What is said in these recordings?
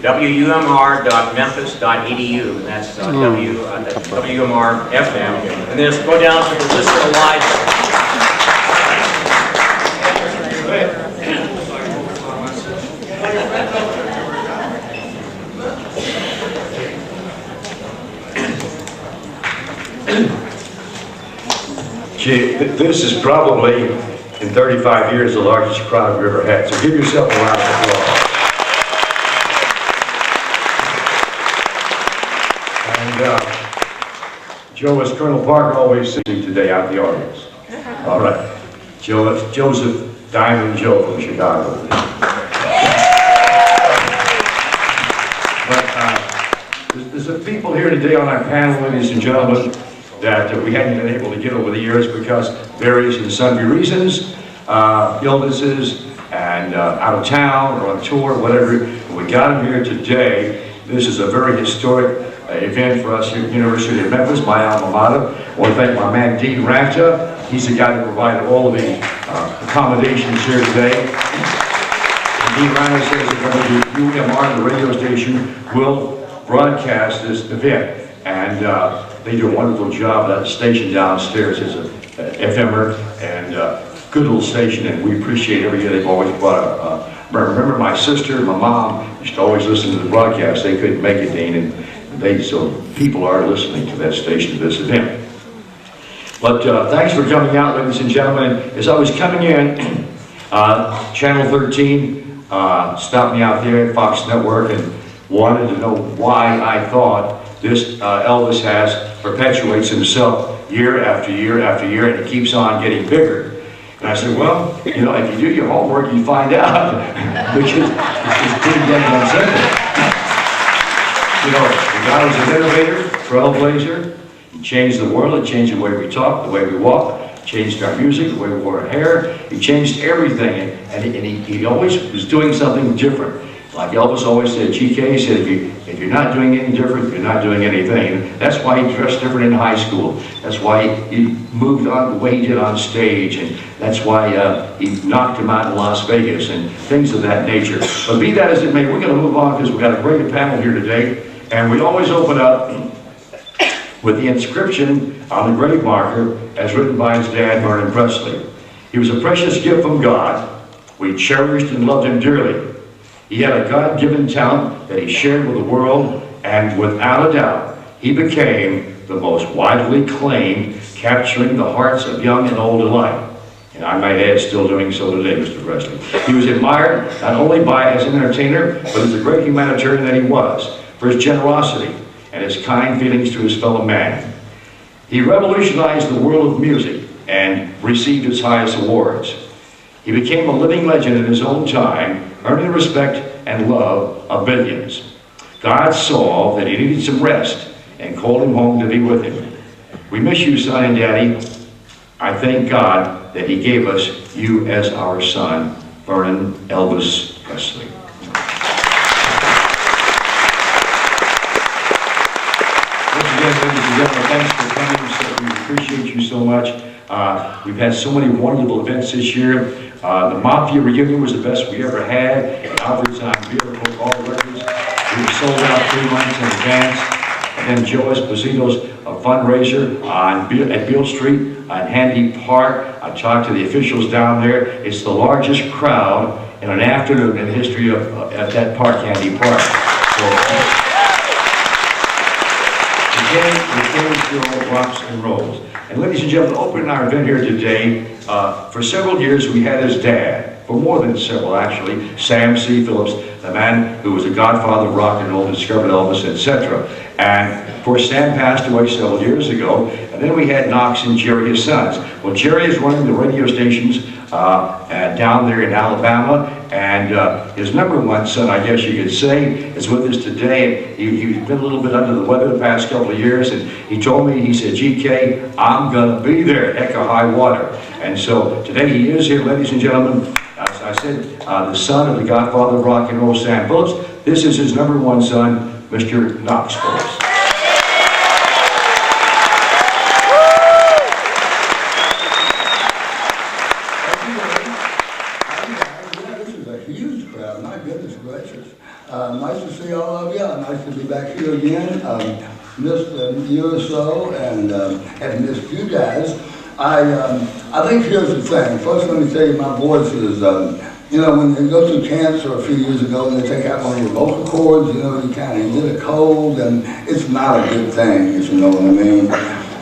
wumr.memphis.edu, and that's WMR FM. And then go down to the Sister Eliza. Gee, this is probably, in 35 years, the largest crowd we've ever had. So give yourself a round of applause. And Joe, as Colonel Parker always says today out in the audience. All right. Joseph Diamond Joe from Chicago. But there's some people here today on our panel, ladies and gentlemen, that we hadn't been able to get over the years because various and sundry reasons, illnesses, and out of town or on tour, whatever. We got them here today. This is a very historic event for us here at the University of Memphis, my alma mater. I want to thank my man, Dean Ranta. He's the guy that provided all of the accommodations here today. And Dean Ranta says that UMR, the radio station, will broadcast this event. And they do a wonderful job. That station downstairs is a FMer and good little station, and we appreciate every year they've always brought up. Remember my sister and my mom used to always listen to the broadcast. They couldn't make it, Dean, and so people are listening to that station, to this event. But thanks for coming out, ladies and gentlemen. As I was coming in, Channel 13 stopped me out there at Fox Network and wanted to know why I thought this Elvis perpetuates himself year after year after year, and it keeps on getting bigger. And I said, well, you know, if you do your homework, you find out, which is pretty damn simple. You know, the guy was an innovator, trailblazer. He changed the world. He changed the way we talk, the way we walk, changed our music, the way we wore our hair. He changed everything, and he always was doing something different. Like Elvis always said, GK said, if you're not doing anything different, you're not doing anything. And that's why he dressed different in high school. That's why he moved on the way he did on stage. And that's why he knocked him out in Las Vegas and things of that nature. But be that as it may, we're going to move on because we've got a great panel here today. And we always open up with the inscription on the grave marker as written by his dad, Marian Presley. He was a precious gift from God. We cherished and loved him dearly. He had a God-given talent that he shared with the world, and without a doubt, he became the most widely acclaimed, capturing the hearts of young and old alike. And I might add, still doing so today, Mr. Presley. He was admired not only as an entertainer, but as a great humanitarian that he was, for his generosity and his kind feelings to his fellow man. He revolutionized the world of music and received its highest awards. He became a living legend in his own time, earning the respect and love of billions. God saw that he needed some rest and called him home to be with him. We miss you, son and daddy. I thank God that he gave us you as our son, Vernon Elvis Presley. Once again, ladies and gentlemen, thanks for coming. We appreciate you so much. We've had so many wonderful events this year. The Mafia reunion was the best we ever had. Albert's on beautiful all records. We were sold out 3 months in advance. And then Joe Esposito's fundraiser at Beale Street on Handy Park. I talked to the officials down there. It's the largest crowd in an afternoon in the history of at that park, Handy Park. So, the game still rocks and rolls. And ladies and gentlemen, opening our event here today, for several years we had his dad, for more than several actually, Sam C. Phillips, the man who was the godfather of rock and roll, discovered Elvis, etc. And of course Sam passed away several years ago, and then we had Knox and Jerry, his sons. Well, Jerry is running the radio stations down there in Alabama, and his number one son, I guess you could say, is with us today. He's been a little bit under the weather the past couple of years, and he told me, he said, GK, I'm gonna be there, heck or high water. And so today he is here, ladies and gentlemen. As I said, the son of the godfather of rock and roll, Sam Phillips. This is his number one son, Mr. Knox Philips. huge crowd. My goodness gracious. Nice to see all of you. Nice to be back here again. Missed a year or so and have missed you guys. I think here's the thing. First, let me tell you, my voice is, you know, when you go through cancer a few years ago and they take out one of your vocal cords, you know, you kind of get a cold, and it's not a good thing, if you know what I mean.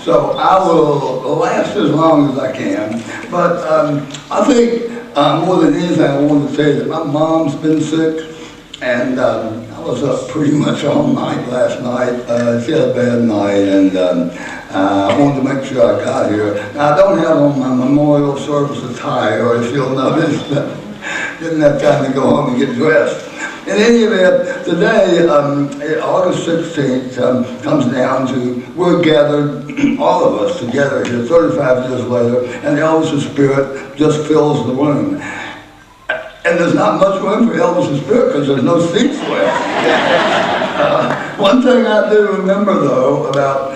So I will last as long as I can. But I think more than anything, I wanted to tell you that my mom's been sick, and I was up pretty much all night last night. She had a bad night, and I wanted to make sure I got here. Now, I don't have on my memorial service attire, if you'll notice. Didn't have time to go home and get dressed. In any event, today, August 16th, comes down to, we're gathered, all of us together here 35 years later, and Elvis' spirit just fills the room. And there's not much room for Elvis' spirit because there's no seats left. One thing I do remember, though, about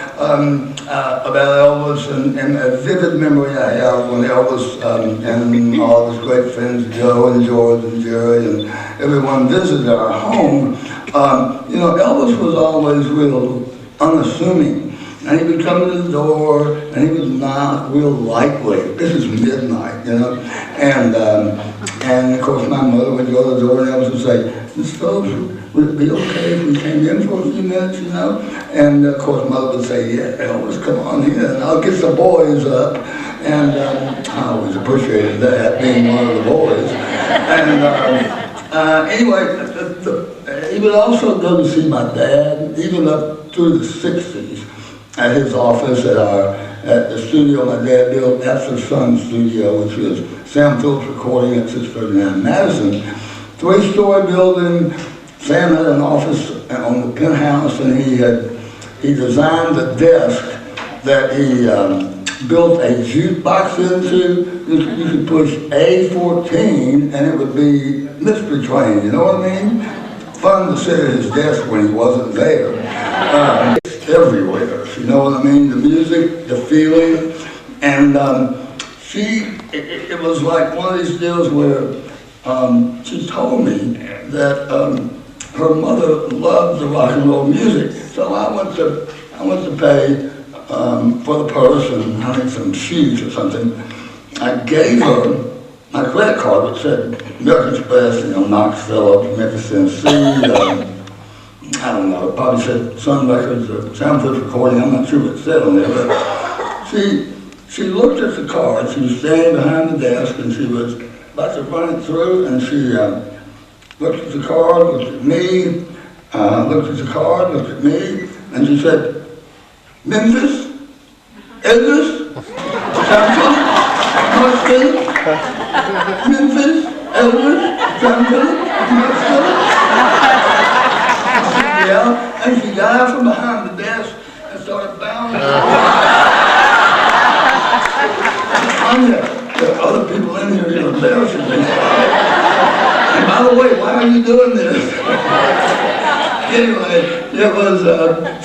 Elvis, and a vivid memory I have when Elvis and all his great friends, Joe and George and Jerry and everyone visited our home. You know, Elvis was always real unassuming. And he would come to the door, and he would knock real lightly. This is midnight, you know. And of course, my mother would go to the door, and Elvis would say, "Miss Phillips, would it be okay if we came in for a few minutes, you know?" And of course, Mother would say, "Yeah, Elvis, come on in, and I'll get the boys up." And I always appreciated that, being one of the boys. And anyway, he would also go to see my dad, even up through the 60s. At his office at the studio my dad built, that's the Sun Studio, which was Sam Phillips Recording at 639 Madison. 3-story building. Sam had an office on the penthouse, and he designed a desk that he built a jukebox into. You could push A14 and it would be Mystery Train, you know what I mean? Fun to sit at his desk when he wasn't there. Everywhere, you know what I mean? The music, the feeling, and it was like one of these deals where she told me that her mother loved the rock and roll music. So I went to pay for the purse and I think some shoes or something. I gave her my credit card that said American Express, you know, Knox Philips, Memphis, Tennessee. I don't know, it probably said Sun Records or Sound Phillips Recording, I'm not sure what it said on there, but she looked at the card. She was standing behind the desk and she was about to run it through, and she looked at the card, looked at me, looked at the card, looked at me, and she said, "Memphis, Elvis, Sound Phillips, Knox Philips, Memphis, Elvis, Sound Phillips, Knox Philips." Yeah, and she got out from behind the desk and started bounding. There are other people in here, you're embarrassing me. And by the way, why are you doing this? Anyway, it was,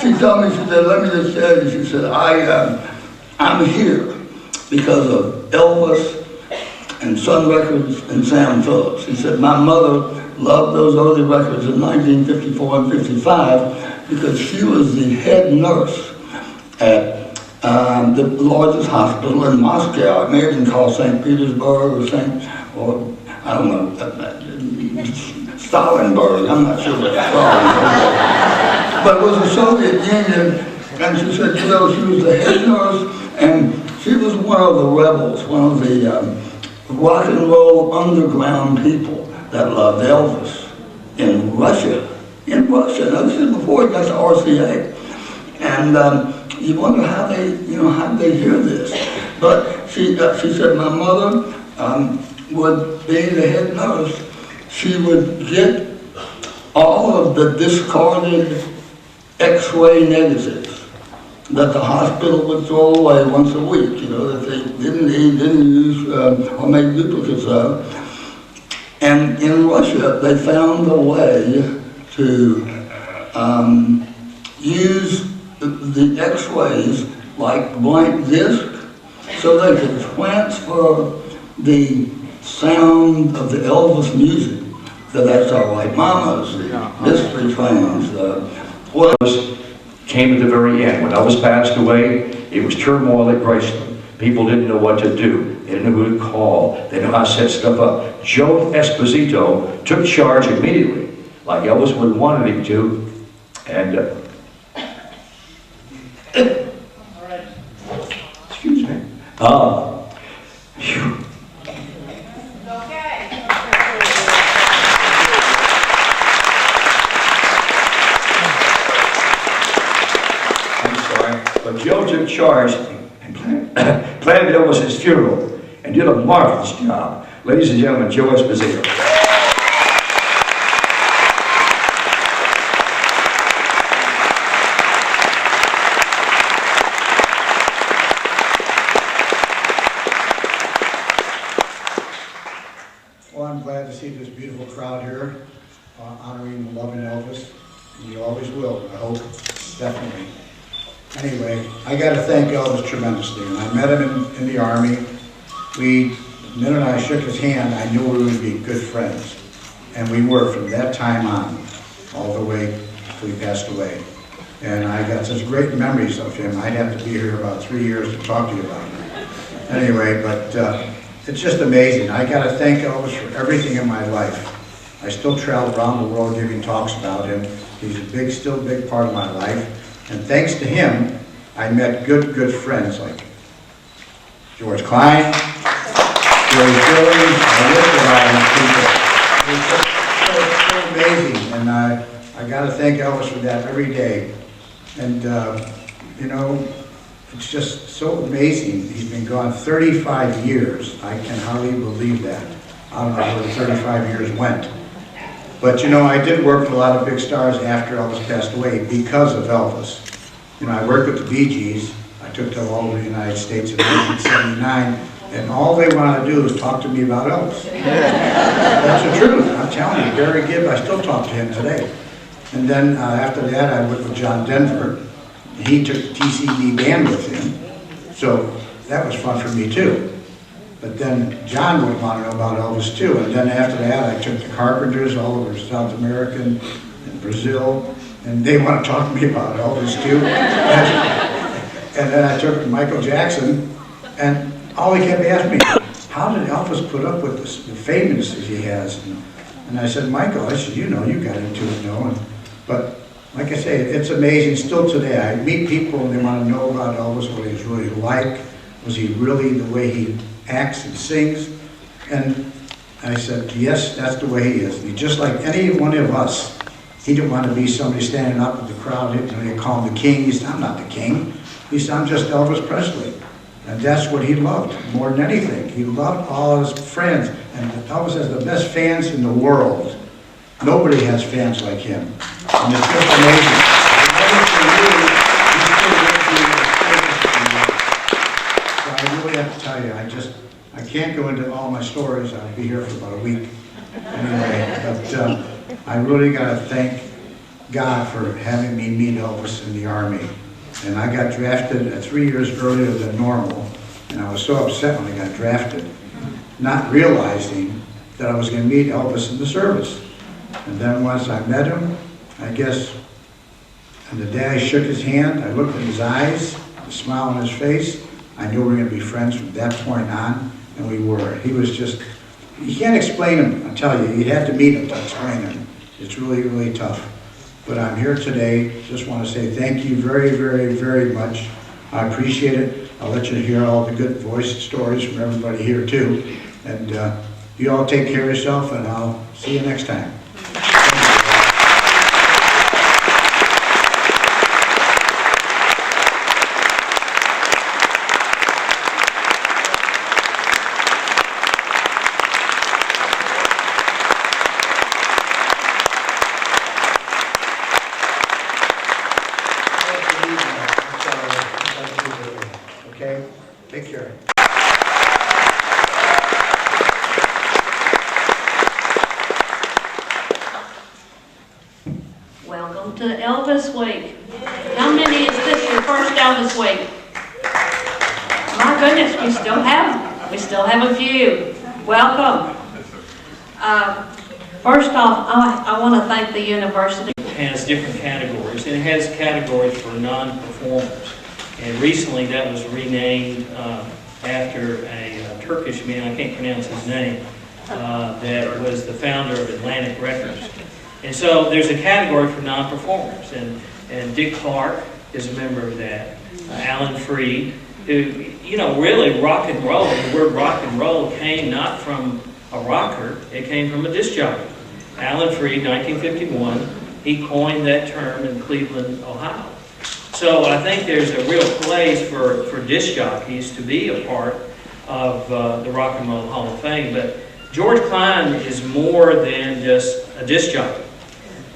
she told me, she said, "Let me just tell you," she said, I'm here because of Elvis and Sun Records and Sam Phillips. She said, "My mother loved those early records in 1954 and 55 because she was the head nurse at the largest hospital in Moscow. It may have been called St. Petersburg or I don't know, Stalinburg. I'm not sure what Stalinburg. But it was the Soviet Union, and she said, you know, she was the head nurse, and she was one of the rebels, one of the rock and roll underground people that loved Elvis in Russia. Now, this is before he got to RCA. And you wonder how they hear this. But she said my mother would be the head nurse. She would get all of the discarded X-ray negatives that the hospital would throw away once a week, you know, that they didn't need, didn't use, or make duplicates of. And in Russia, they found a way to use the X-rays like blank disc, so they could transfer the sound of the Elvis music but that's all right. Mamas, mystery trains. What? Came at the very end. When Elvis passed away, it was turmoil at Chrysler. People didn't know what to do. They didn't know who to call. They didn't know how to set stuff up. Joe Esposito took charge immediately, like Elvis would have wanted him to, and excuse me. Phew. But Joe took charge and planned Elvis's funeral and did a marvelous job. Ladies and gentlemen, Joe Esposito. Well, I'm glad to see this beautiful crowd here honoring and loving Elvis. And you always will, I hope, definitely. Anyway, I got to thank Elvis tremendously. When I met him in the Army, the minute I shook his hand, I knew we would be good friends. And we were from that time on, all the way till he passed away. And I got such great memories of him. I'd have to be here about 3 years to talk to you about him. Anyway, but it's just amazing. I got to thank Elvis for everything in my life. I still travel around the world giving talks about him. He's still a big part of my life. And thanks to him, I met good friends like George Klein, Jerry Phillips. I lived with all these people. It was so amazing, and I got to thank Elvis for that every day. And you know, it's just so amazing. He's been gone 35 years. I can hardly believe that. I don't know where the 35 years went. But you know, I did work with a lot of big stars after Elvis passed away because of Elvis. You know, I worked with the Bee Gees. I took them all over the United States in 1979, and all they wanted to do was talk to me about Elvis. That's the truth. I'm telling you, Barry Gibb, I still talk to him today. And then after that, I worked with John Denver. He took the TCD band with him, so that was fun for me too. But then John would want to know about Elvis too. And then after that, I took the Carpenters all over South America and Brazil, and they want to talk to me about Elvis too. And then I took Michael Jackson, and all he kept asking me, how did Elvis put up with this, the famous that he has? And I said, Michael, I said, you know, you got into it, no? But like I say, it's amazing still today. I meet people and they want to know about Elvis, what he was really like. Was he really the way he acts and sings? And I said, yes, that's the way he is. And he, just like any one of us, he didn't want to be somebody standing up with the crowd. You know, they call him the king. He said, I'm not the king. He said, I'm just Elvis Presley. And that's what he loved more than anything. He loved all his friends. And Elvis has the best fans in the world. Nobody has fans like him. And it's just amazing. So I really have to tell you, I can't go into all my stories. I'll be here for about a week anyway. But I really got to thank God for having me meet Elvis in the Army. And I got drafted 3 years earlier than normal. And I was so upset when I got drafted, not realizing that I was going to meet Elvis in the service. And then once I met him, I guess, and the day I shook his hand, I looked in his eyes, the smile on his face, I knew we were going to be friends from that point on, and we were. He was just, you can't explain him, I tell you, you'd have to meet him to explain him. It's really, really tough. But I'm here today, just want to say thank you very, very, very much. I appreciate it. I'll let you hear all the good voice stories from everybody here too. And you all take care of yourself, and I'll see you next time. Okay? Take care. Welcome to Elvis Week. How many is this your first Elvis Week? My goodness, we still have a few. Welcome. First off, I want to thank the university. Has different categories, and it has categories for non-performers. And recently that was renamed after a Turkish man, I can't pronounce his name, that was the founder of Atlantic Records. And so there's a category for non-performers, and Dick Clark is a member of that. Alan Freed, who, you know, really rock and roll, the word rock and roll came not from a rocker, it came from a disc jockey. Alan Freed, 1951, he coined that term in Cleveland, Ohio. So I think there's a real place for disc jockeys to be a part of the Rock and Roll Hall of Fame. But George Klein is more than just a disc jockey.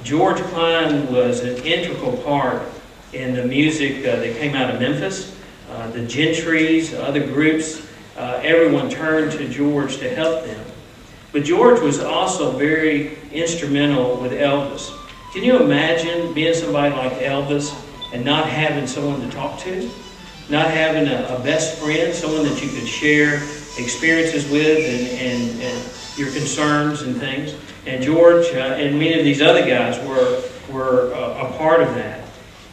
George Klein was an integral part in the music that came out of Memphis, the Gentrys, other groups. Everyone turned to George to help them. But George was also very instrumental with Elvis. Can you imagine being somebody like Elvis and not having someone to talk to? Not having a best friend, someone that you could share experiences with and your concerns and things. And George and many of these other guys were a part of that.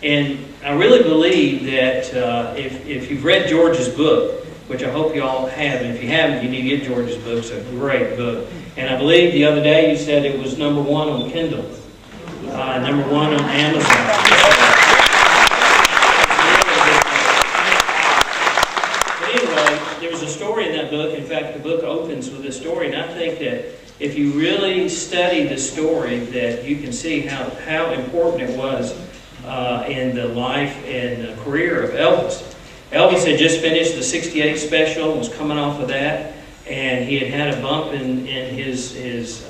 And I really believe that if you've read George's book, which I hope you all have, and if you haven't, you need to get George's book. It's a great book. And I believe the other day you said it was #1 on Kindle, #1 on Amazon. But anyway, there was a story in that book. In fact, the book opens with this story, and I think that if you really study the story, that you can see how important it was in the life and career of Elvis. Elvis had just finished the '68 special, was coming off of that, and he had a bump in his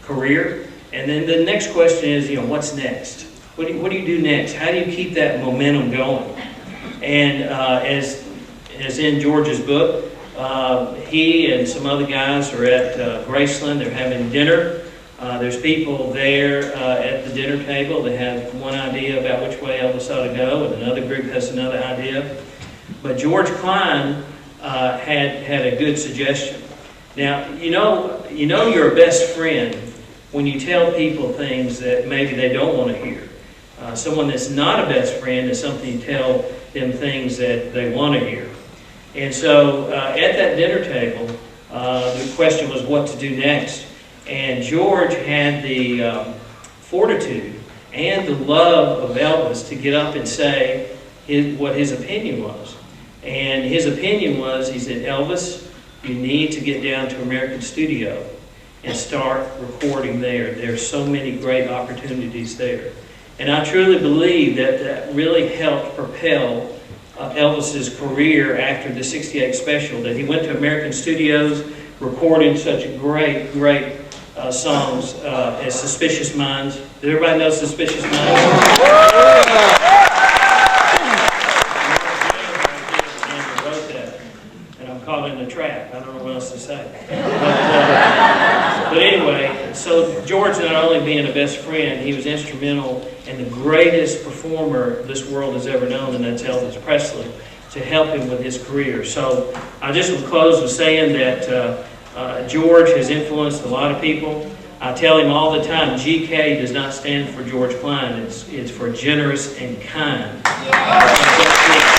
career. And then the next question is, you know, what's next? What do you do next? How do you keep that momentum going? And as in George's book, he and some other guys are at Graceland. They're having dinner. There's people there at the dinner table that have one idea about which way Elvis ought to go, and another group has another idea. But George Klein had a good suggestion. Now, you know you're a best friend when you tell people things that maybe they don't want to hear. Someone that's not a best friend is something you tell them things that they want to hear. And so at that dinner table, the question was what to do next. And George had the fortitude and the love of Elvis to get up and say what his opinion was. And his opinion was, he said, Elvis, you need to get down to American Studio and start recording there. There's so many great opportunities there. And I truly believe that really helped propel Elvis's career after the '68 special, that he went to American Studios, recorded such great songs as Suspicious Minds. Does everybody know Suspicious Minds? Caught in a trap. I don't know what else to say. But anyway, so George, not only being a best friend, he was instrumental and the greatest performer this world has ever known, and that's Elvis Presley, to help him with his career. So I just will close with saying that George has influenced a lot of people. I tell him all the time, GK does not stand for George Klein. It's for generous and kind. Yeah.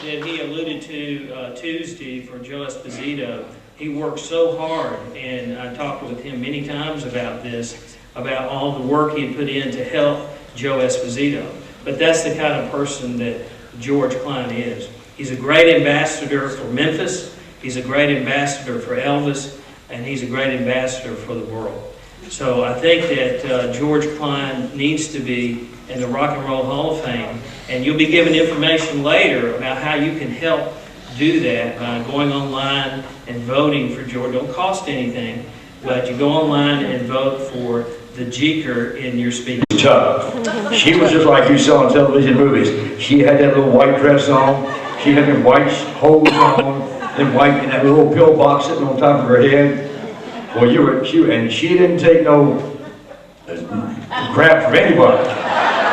That he alluded to Tuesday for Joe Esposito, he worked so hard, and I talked with him many times about this, about all the work he had put in to help Joe Esposito. But that's the kind of person that George Klein is. He's a great ambassador for Memphis, he's a great ambassador for Elvis, and he's a great ambassador for the world. So I think that George Klein needs to be in the Rock and Roll Hall of Fame, and you'll be given information later about how you can help do that by going online and voting for George. It don't cost anything, but you go online and vote for the Jeeker in your speaker. Tough. She was just like you saw in television movies. She had that little white dress on. She had them white hose on, and that little pill box sitting on top of her head. Well, and she didn't take no crap from anybody.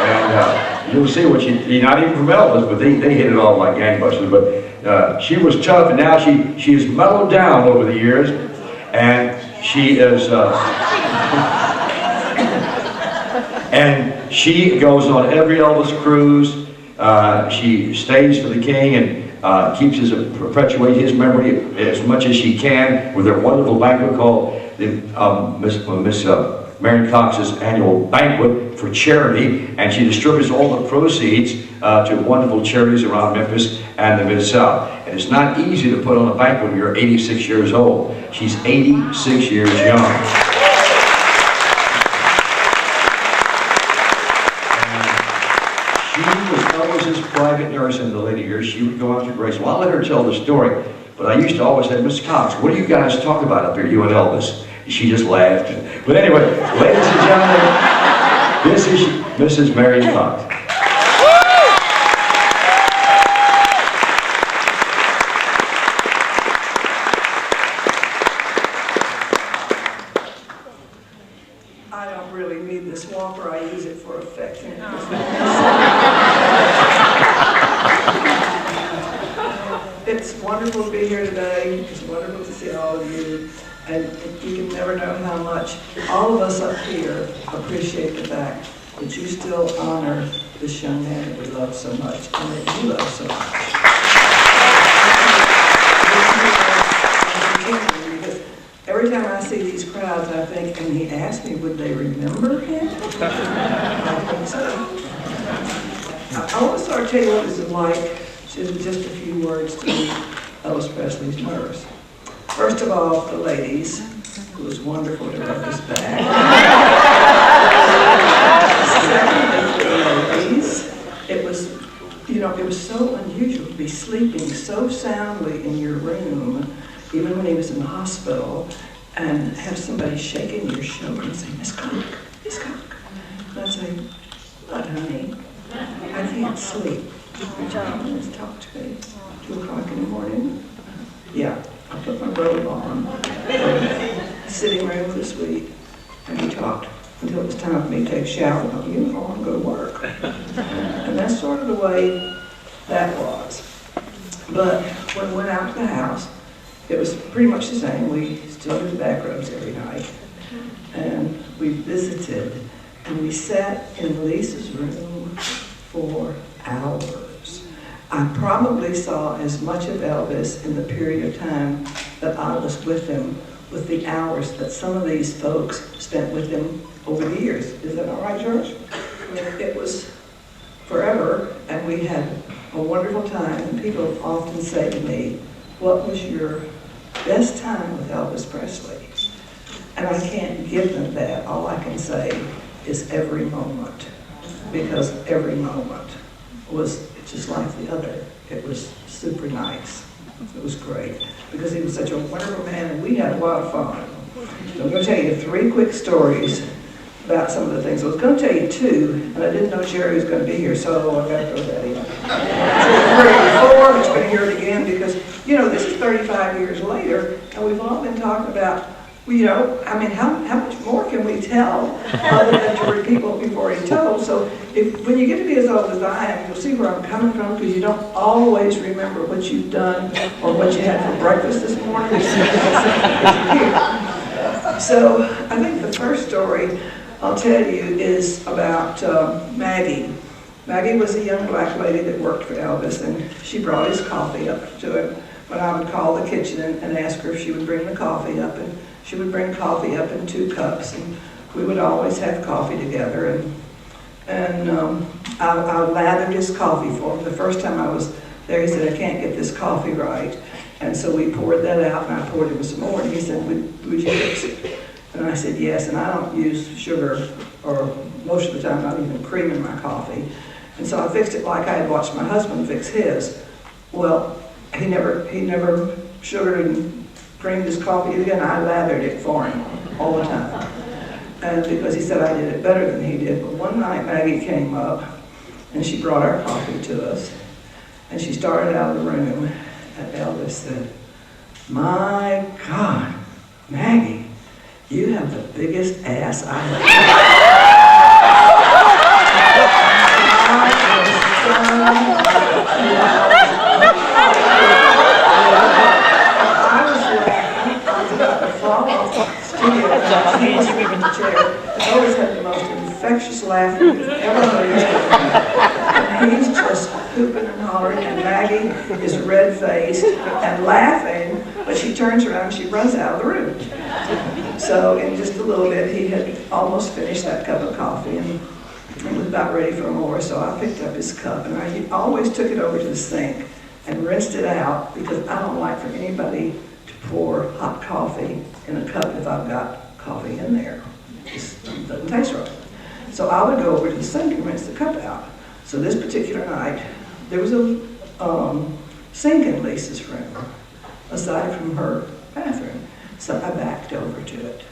And you'll see what not even from Elvis, but they hit it off like gangbusters. But she was tough, and now she has mellowed down over the years, and she is, and she goes on every Elvis cruise. She stays for the king and keeps perpetuate his memory as much as she can with her wonderful banquet called the Miss Marian Cocke's annual banquet for charity, and she distributes all the proceeds to wonderful charities around Memphis and the Mid-South. And it's not easy to put on a banquet when you're 86 years old. She's 86 years young. She was Elvis's private nurse in the later years. She would go out to Grace. Well, I'll let her tell the story, but I used to always say, Miss Cox, what do you guys talk about up here, you and Elvis? She just laughed. But anyway, ladies and gentlemen, this is Mrs. Marian Cocke. I don't really need this walker. I use it for affection. It's wonderful to be here today. It's wonderful to see all of you. And you can never know how much all of us up here appreciate the fact that you still honor this young man that we love so much and that you love so much. Because every time I see these crowds, I think, and he asked me, would they remember him? I think so. I want to start telling you what this is like, just a few words to Elvis Presley's nurse. First of all, the ladies, it was wonderful to rub us back. Secondly, the ladies, it was, you know, it was so unusual to be sleeping so soundly in your room, even when he was in the hospital, and have somebody shaking your shoulder and say, Miss Cocke, Miss Cocke. And I'd say, what, honey? I can't sleep. Would you come and talk to me? 2 o'clock in the morning? Yeah. I put my robe on, sitting room for the suite, and we talked until it was time for me to take a shower and put my uniform and go to work. And that's sort of the way that was. But when we went out to the house, it was pretty much the same. We still did the back rubs every night. And we visited, and we sat in Lisa's room for hours. I probably saw as much of Elvis in the period of time that I was with him, with the hours that some of these folks spent with him over the years. Is that all right, George? It was forever, and we had a wonderful time, and people often say to me, what was your best time with Elvis Presley? And I can't give them that. All I can say is every moment, because every moment was just like the other. It was super nice. It was great, because he was such a wonderful man, and we had a lot of fun. So I'm going to tell you 3 quick stories about some of the things. I was going to tell you 2, and I didn't know Jerry was going to be here, so I got to throw that in. Before, but you're going to hear it again, because, you know, this is 35 years later, and we've all been talking about, you know, I mean, how much more can we tell other than to repeat what we've already told? So when you get to be as old as I am, you'll see where I'm coming from, because you don't always remember what you've done or what you had for breakfast this morning. So I think the first story I'll tell you is about Maggie. Maggie was a young black lady that worked for Elvis, and she brought his coffee up to him when I would call the kitchen and ask her if she would bring the coffee up, and she would bring coffee up in 2 cups, and we would always have coffee together. And I lathered his coffee for him. The first time I was there, he said, I can't get this coffee right. And so we poured that out, and I poured him some more, and he said, would you fix it? And I said, yes, and I don't use sugar, or most of the time not even cream in my coffee. And so I fixed it like I had watched my husband fix his. Well, he never sugared and creamed his coffee again. I lathered it for him all the time. And because he said I did it better than he did. But one night Maggie came up and she brought our coffee to us. And she started out of the room, and Elvis said, my God, Maggie, you have the biggest ass I have. infectious laughter you've ever heard. And he's just hooping and hollering, and Maggie is red-faced and laughing, but she turns around and she runs out of the room. So in just a little bit, he had almost finished that cup of coffee and was about ready for more, so I picked up his cup, and I always took it over to the sink and rinsed it out, because I don't like for anybody to pour hot coffee in a cup if I've got coffee in there. It just doesn't taste right. So I would go over to the sink and rinse the cup out. So this particular night, there was a sink in Lisa's room, aside from her bathroom. So I backed over to it.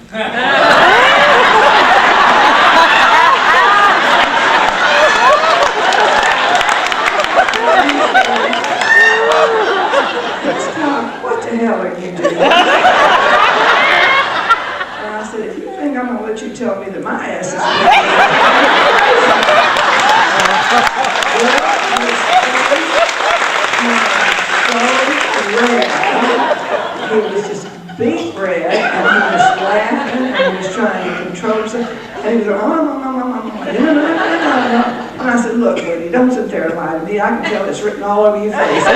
What the hell are you doing? And I said, if you think I'm going to let you tell me that my ass is he was just beat red, and he was laughing, and he was trying to control himself, and he was going, and I said, look, Woody, don't sit there and lie to me. I can tell it's written all over your face.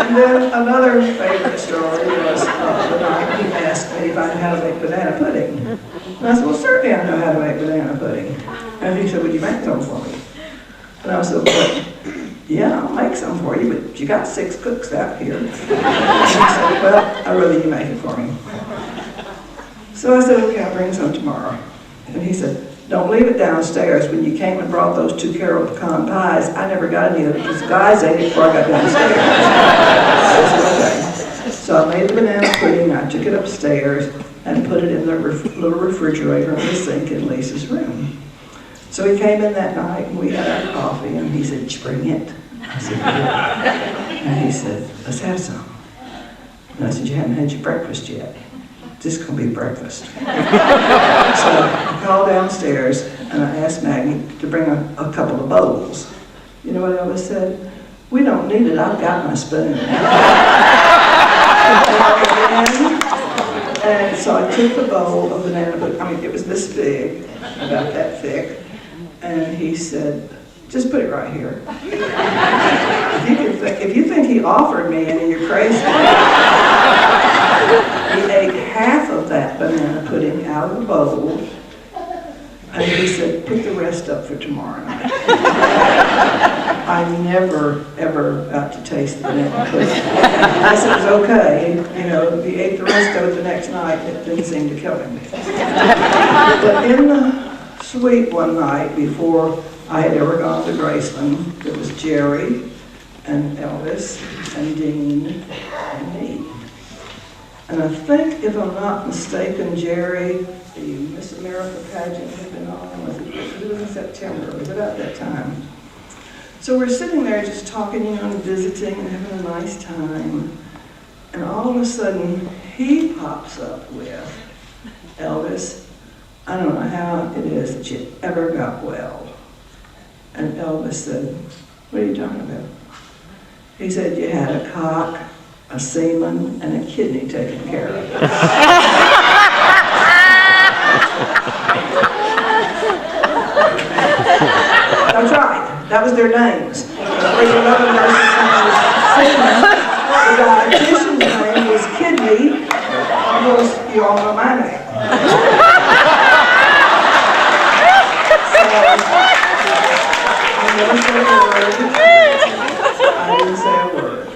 And then another favorite story was the night he asked me if I knew how to make banana pudding. And I said, well, certainly I know how to make banana pudding. And he said, would you make some for me? And I said, well, yeah, I'll make some for you, but you got 6 cooks out here. And he said, well, I'd rather you make it for me. So I said, okay, I'll bring some tomorrow. And he said, don't leave it downstairs. When you came and brought those 2 Carol pecan pies, I never got any of it because the guys ate it before I got downstairs. I said, okay. So I made the banana pudding, I took it upstairs and put it in the little refrigerator in the sink in Lisa's room. So he came in that night and we had our coffee, and he said, did you bring it? I said, yeah. And he said, let's have some. And I said, you haven't had your breakfast yet. This is going to be breakfast. So I called downstairs and I asked Maggie to bring a couple of bowls. You know what Elvis said? We don't need it, I've got my spoon. And so I took the bowl of banana pudding, I mean it was this big, about that thick, and he said, just put it right here. If you think he offered me any, you're crazy. He ate half of that banana pudding out of the bowl, and he said, pick the rest up for tomorrow night. I never, ever got to taste the banana pudding. Unless it was okay, you know, he ate the rest of it the next night, it didn't seem to kill him. But in the suite one night, before I had ever gone to Graceland, there was Jerry and Elvis and Dean and me. And I think, if I'm not mistaken, Jerry, the Miss America pageant had been on, it was in September, it was about that time. So we're sitting there just talking, you know, and visiting and having a nice time. And all of a sudden, he pops up with, Elvis, I don't know how it is that you ever got well. And Elvis said, what are you talking about? He said, you had a cock, a semen, and a kidney taken care of. That's right. That was their names. The dietitian's name was Kidney. Of course, you all know my name. I never said a word. I didn't say a word.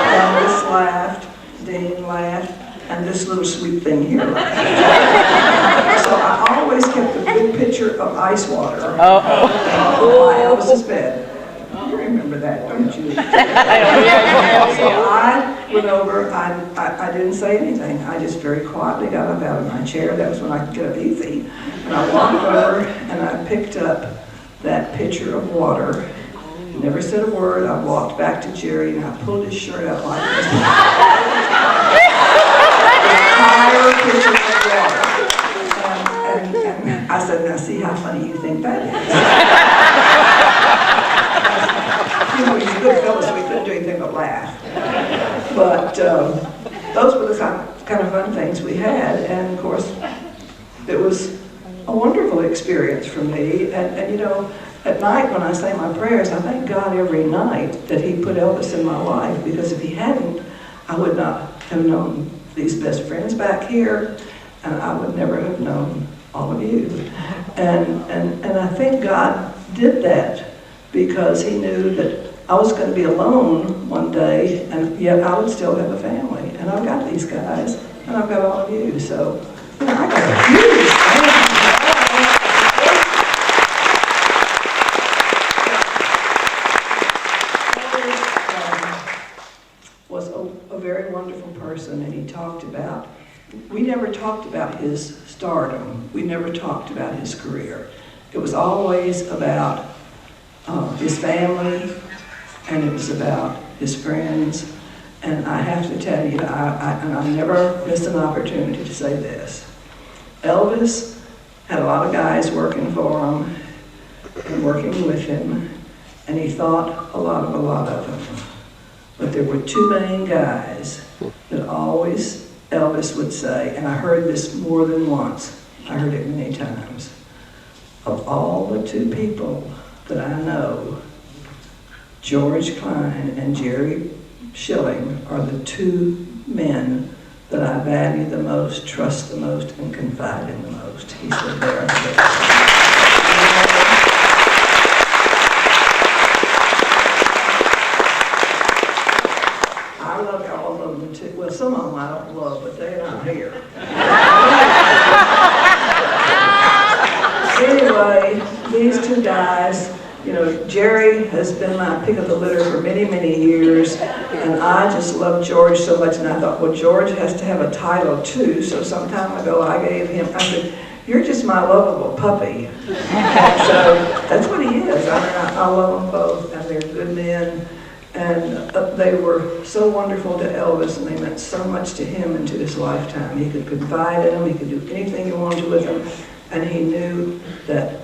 Elvis laughed, Dean laughed, and this little sweet thing here laughed. So I always kept a big pitcher of ice water on my Elvis's bed. You remember that, don't you? So I went over, I didn't say anything. I just very quietly got up out of my chair. That was when I could get up easy. And I walked over and I picked up that pitcher of water. Never said a word. I walked back to Jerry and I pulled his shirt out like this. The entire pitcher of water. And I said, now see how funny you think that is. You know, he's a good fellow, so he couldn't do anything but laugh. But those were the kind of fun things we had. And of course, it was a wonderful experience for me. And you know, at night when I say my prayers, I thank God every night that He put Elvis in my life, because if He hadn't, I would not have known these best friends back here, and I would never have known all of you. And I think God did that because He knew that I was going to be alone one day, and yet I would still have a family. And I've got these guys, and I've got all of you. So, you know, I got a huge family. Was a very wonderful person, and he talked about, we never talked about his stardom. We never talked about his career. It was always about his family, and it was about his friends. And I have to tell you, I never miss an opportunity to say this. Elvis had a lot of guys working for him and working with him, and he thought a lot of them. But there were two main guys that always Elvis would say, and I heard this more than once, I heard it many times, of all the two people that I know, George Klein and Jerry Schilling are the two men that I value the most, trust the most, and confide in the most. He said they are the I love all of them too. Well, some of them I don't love, but they're not here. Anyway, these two guys, you know, Jerry has been my pick of the litter for many, many years, and I just love George so much, and I thought, well, George has to have a title too, so some time ago I gave him, I said, you're just my lovable puppy. So that's what he is. I love them both, and they're good men, and they were so wonderful to Elvis, and they meant so much to him and to his lifetime. He could confide in them, he could do anything he wanted with them, and he knew that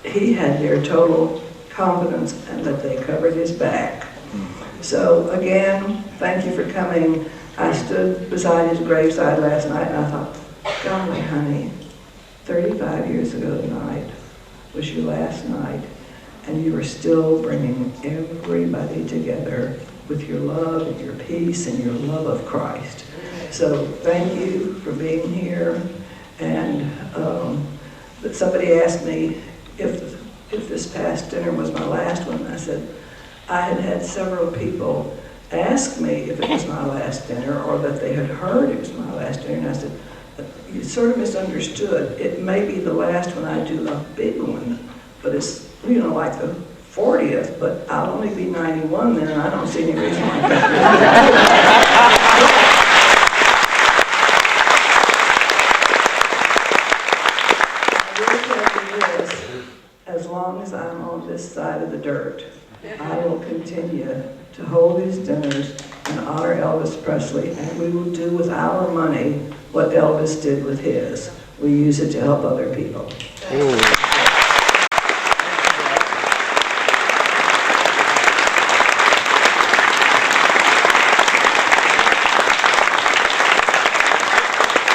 he had their total confidence and that they covered his back. So again, thank you for coming. I stood beside his graveside last night and I thought, golly, honey, 35 years ago tonight was your last night, and you are still bringing everybody together with your love and your peace and your love of Christ. So thank you for being here. And but somebody asked me if this past dinner was my last one. I said, I had had several people ask me if it was my last dinner or that they had heard it was my last dinner. And I said, you sort of misunderstood. It may be the last one I do, a big one, but it's, you know, like the 40th, but I'll only be 91 then, and I don't see any reason why I can't. As long as I'm on this side of the dirt, I will continue to hold these dinners and honor Elvis Presley, and we will do with our money what Elvis did with his. We use it to help other people.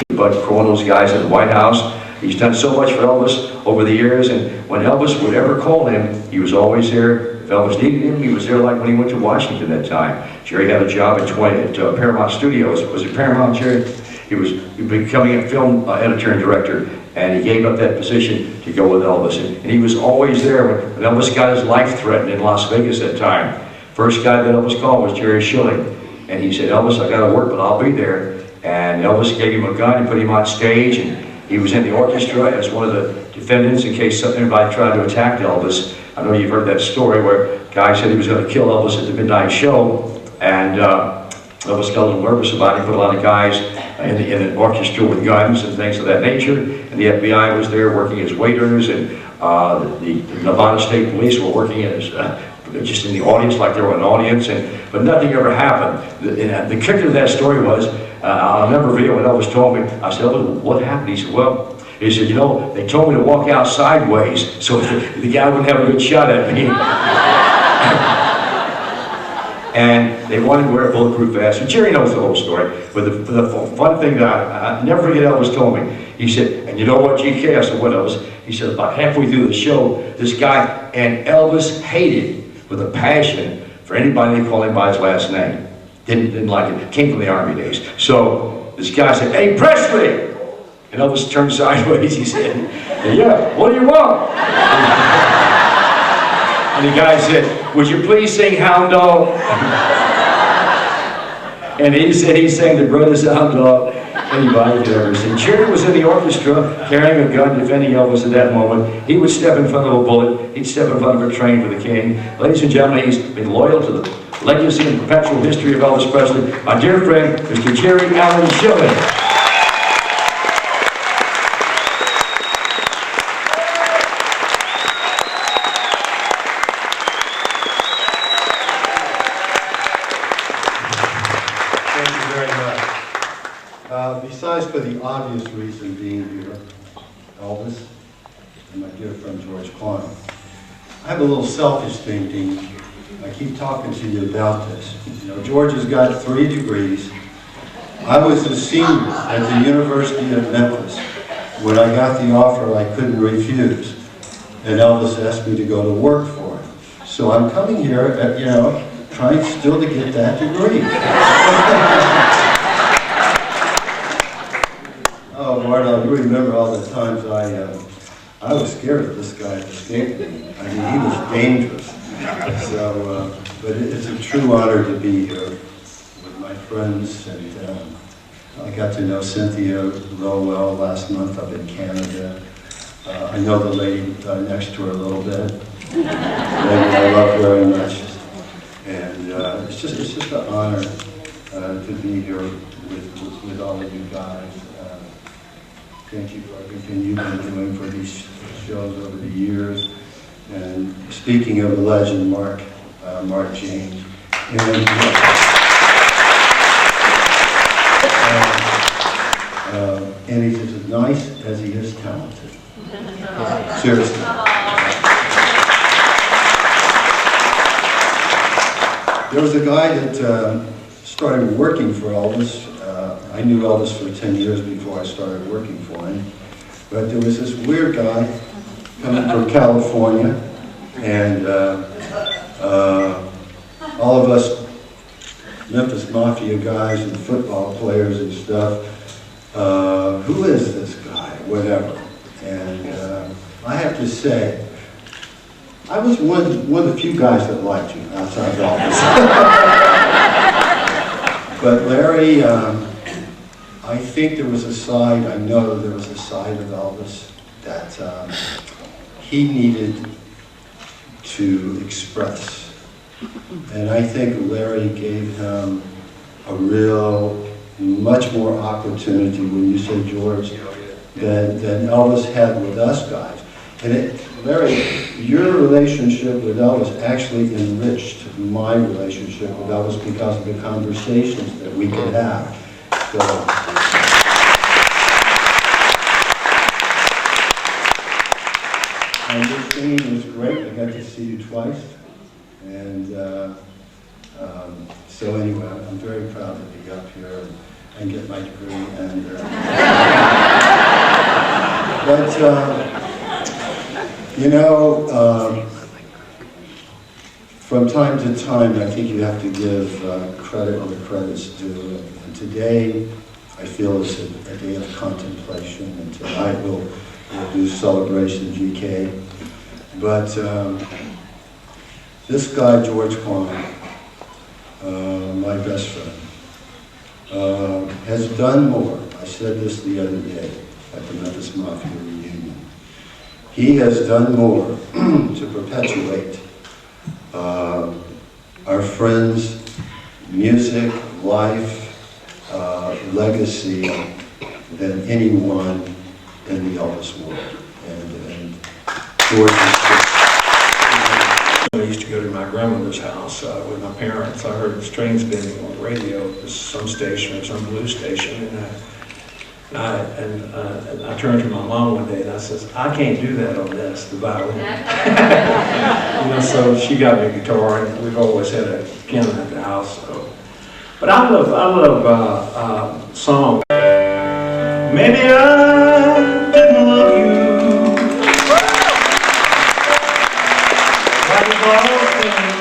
But for one of those guys at the White House, he's done so much for Elvis over the years, and when Elvis would ever call him, he was always there. If Elvis needed him, he was there, like when he went to Washington that time. Jerry had a job at Paramount Studios. Was it Paramount, Jerry? He was becoming a film editor and director, and he gave up that position to go with Elvis. And he was always there when Elvis got his life threatened in Las Vegas that time. First guy that Elvis called was Jerry Schilling, and he said, Elvis, I got to work, but I'll be there. And Elvis gave him a gun and put him on stage, and he was in the orchestra as one of the defendants in case anybody tried to attack Elvis. I know you've heard that story where a guy said he was going to kill Elvis at the midnight show, and Elvis got a little nervous about it. He put a lot of guys in the orchestra with guns and things of that nature, and the FBI was there working as waiters, and the Nevada State Police were working as just in the audience like they were an audience, but nothing ever happened. The kicker to that story was, I'll never forget when Elvis told me, I said, Elvis, what happened? He said, well, he said, you know, they told me to walk out sideways so the guy wouldn't have a good shot at me. and they wanted to wear a bulletproof vest. And Jerry knows the whole story, but the fun thing that I never forget Elvis told me, he said, and you know what, GK? I said, what Elvis? He said, about halfway through the show, this guy, and Elvis hated with a passion for anybody that called him by his last name. Didn't like it. Came from the Army days. So this guy said, hey, Presley! And Elvis turned sideways. He said, yeah, what do you want? And the guy said, would you please sing Hound Dog? And he said he sang the Brothers Hound Dog. Anybody could ever sing. Jerry was in the orchestra carrying a gun defending Elvis at that moment. He would step in front of a bullet. He'd step in front of a train for the king. Ladies and gentlemen, he's been loyal to the legacy and perpetual history of Elvis Presley. My dear friend, Mr. Jerry Allen Shilling. Besides for the obvious reason being here, Elvis and my dear friend George Klein, I have a little selfish thinking. I keep talking to you about this. You know, George has got 3 degrees. I was a senior at the University of Memphis. When I got the offer, I couldn't refuse. And Elvis asked me to go to work for him. So I'm coming here, you know, trying still to get that degree. Oh, Marta, you remember all the times I was scared of this guy escaping me. I mean, he was dangerous. So, but it's a true honor to be here with my friends, and I got to know Cynthia real well last month up in Canada. I know the lady next to her a little bit, and I love her very much. And it's just an honor to be here with all of you guys. Thank you for everything you've been doing for these shows over the years. And speaking of the legend, Mark James. And he's as nice as he is talented. Seriously. There was a guy that started working for Elvis. I knew Elvis for 10 years before I started working for him. But there was this weird guy coming from California, and all of us Memphis Mafia guys and football players and stuff, who is this guy, whatever. And I have to say, I was one of the few guys that liked you outside of Elvis. But Larry, I think there was a side, I know there was a side of Elvis that he needed to express. And I think Larry gave him a real, much more opportunity, when you say George, than Elvis had with us guys. And Larry, your relationship with Elvis actually enriched my relationship with Elvis because of the conversations that we could have. So, and this singing was great. I got to see you twice. And so anyway, I'm very proud to be up here and get my degree. And but you know, from time to time, I think you have to give credit where credit's due. And today, I feel it's a day of contemplation, and tonight we'll do Celebration GK. But this guy, George Klein, my best friend, has done more. I said this the other day at the Memphis Mafia reunion. He has done more to perpetuate our friends' music, life, legacy than anyone in the Elvis world. And George is I used to go to my grandmother's house with my parents. I heard the strings bending on the radio. It was some station or some blues station, and I turned to my mom one day and I says, "I can't do that on this, the violin." You know, so she got me a guitar, and we've always had a piano at the house. house. So. But I love songs. Maybe I didn't love you like the all things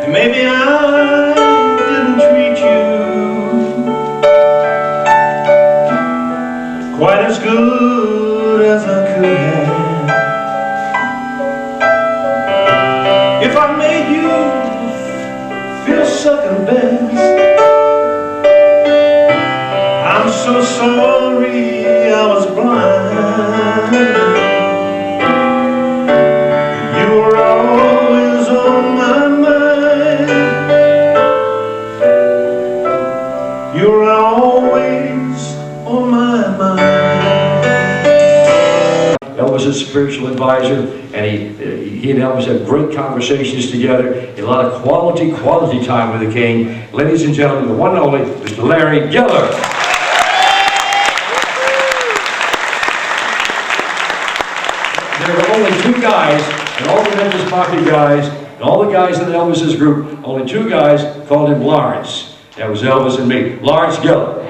and maybe I didn't treat you quite as good as I could have. If I made you feel second best, I'm so sorry I was blind. You were always on my mind. You were always on my mind. Elvis is a spiritual advisor, and he and Elvis have great conversations together, a lot of quality time with the King. Ladies and gentlemen, the one and only Mr. Larry Geller. There were only two guys, and all the Memphis Pocket guys, and all the guys in Elvis's group, only two guys called him Lawrence. That was Elvis and me, Lawrence Geller.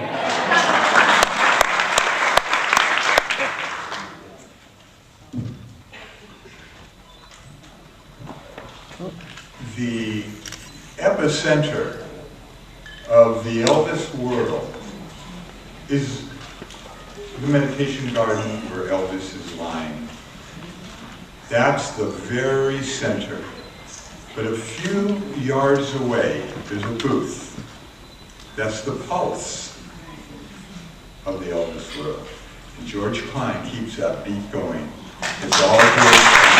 The epicenter of the Elvis world is the meditation garden where Elvis is lying. That's the very center. But a few yards away, there's a booth. That's the pulse of the Elvis world. And George Klein keeps that beat going. It's all George Klein.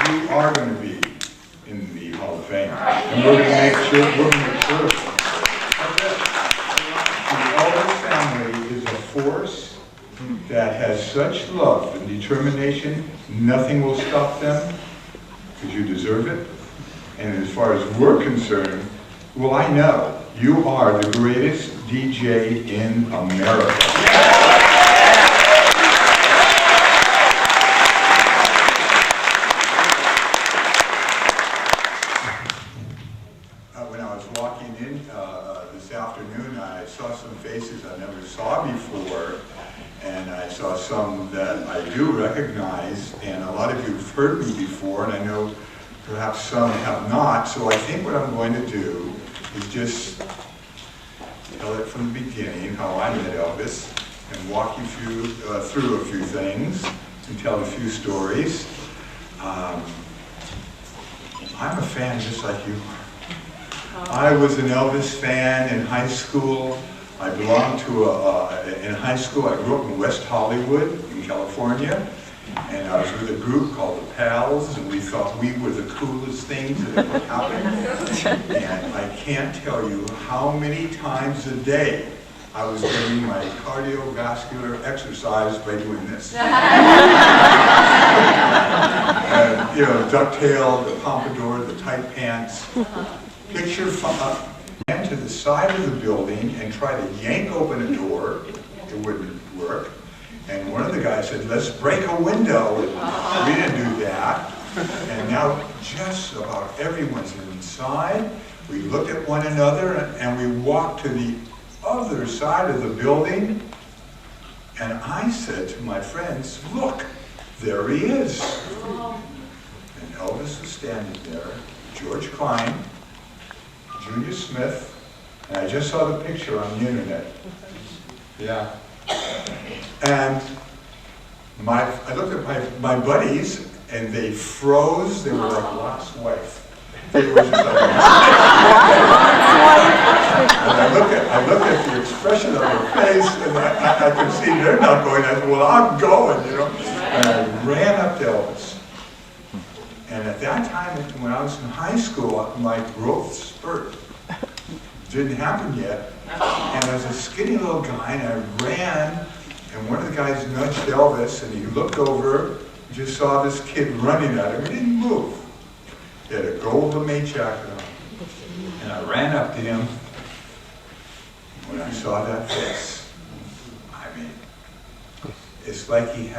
You are going to be in the Hall of Fame. And we're going to make sure. The Elvis family is a force that has such love and determination, nothing will stop them, because you deserve it. And as far as we're concerned, well, I know you are the greatest DJ in America. This afternoon, I saw some faces I never saw before, and I saw some that I do recognize, and a lot of you have heard me before, and I know perhaps some have not, so I think what I'm going to do is just tell it from the beginning, how I met Elvis, and walk you through a few things, and tell a few stories. I'm a fan just like you are. I was an Elvis fan in high school. I belonged to in high school, I grew up in West Hollywood in California, and I was with a group called the Pals, and we thought we were the coolest things that ever happened. And I can't tell you how many times a day I was getting my cardiovascular exercise by doing this. And, you know, ducktail, the pompadour, the tight pants. Picture ran to the side of the building and tried to yank open a door. It wouldn't work. And one of the guys said, let's break a window. We didn't do that. And now just about everyone's inside. We looked at one another and we walked to the other side of the building. And I said to my friends, look, there he is. And Elvis was standing there, George Klein, Junior Smith, and I just saw the picture on the internet. Yeah. And I looked at my buddies, and they froze. They were like Lot's wife. They were just like, and I looked at the expression of her face, and I could see they're not going. I said, well, I'm going, you know. And I ran up to Elvis. And at that time, when I was in high school, my growth spurt didn't happen yet. And I was a skinny little guy, and I ran, and one of the guys nudged Elvis, and he looked over, just saw this kid running at him. He didn't move. He had a gold homemade jacket on. And I ran up to him. When I saw that face, I it's like he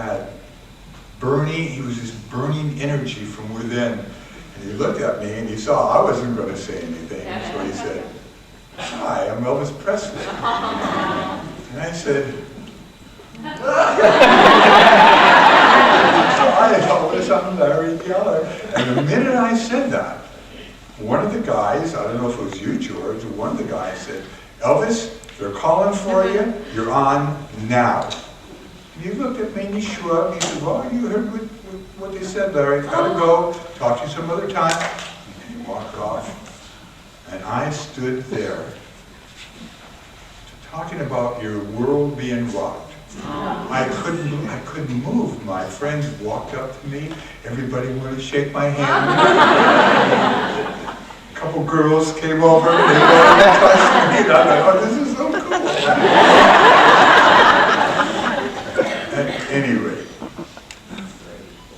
was just burning energy from within. And he looked at me and he saw I wasn't going to say anything, so he said, "Hi, I'm Elvis Presley." And I said, "Hi, Elvis, I'm Larry Geller." And the minute I said that, one of the guys, I don't know if it was you, George, or one of the guys said, "Elvis, they're calling for you. You're on now." And he looked at me and he shrugged. He said, "Well, you heard what they said, Larry. Gotta go. Talk to you some other time." And he walked off. And I stood there talking about your world being rocked. I couldn't move. My friends walked up to me. Everybody wanted to shake my hand. A couple girls came over. They wanted to touch me. I thought, "Oh, this is so cool." At any rate,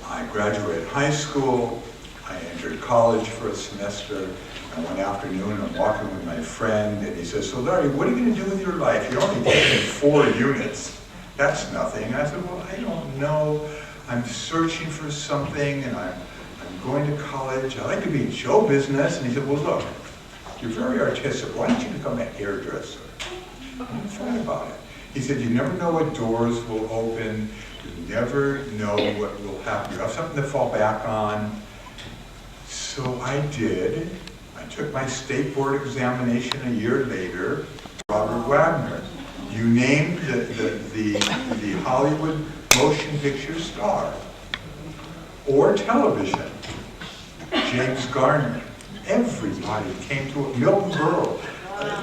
I graduated high school. I entered college for a semester. And one afternoon, I'm walking with my friend, and he says, "So Larry, what are you going to do with your life? You're only taking 4 units. That's nothing." I said, "Well, I don't know. I'm searching for something, and I'm going to college. I like to be in show business." And he said, "Well, look, you're very artistic. Why don't you become a hairdresser?" And I thought about it. He said, "You never know what doors will open. You never know what will happen. You have something to fall back on." So I did. I took my state board examination a year later. Robert Wagner. You named the Hollywood motion picture star. Or television. James Garner. Everybody came to it. Milton Berle.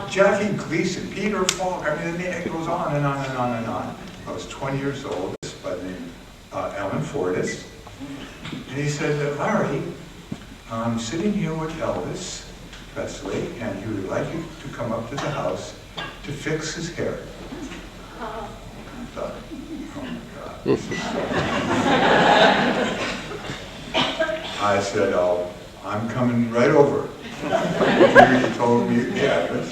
Jackie Gleason, Peter Falk. I mean, it goes on and on and on and on. I was 20 years old, by the name Alan Fortis. And he said, "Larry, I'm sitting here with Elvis Presley, and he would like you to come up to the house to fix his hair." I thought, oh my God. I said, "I'm coming right over." He told me the address.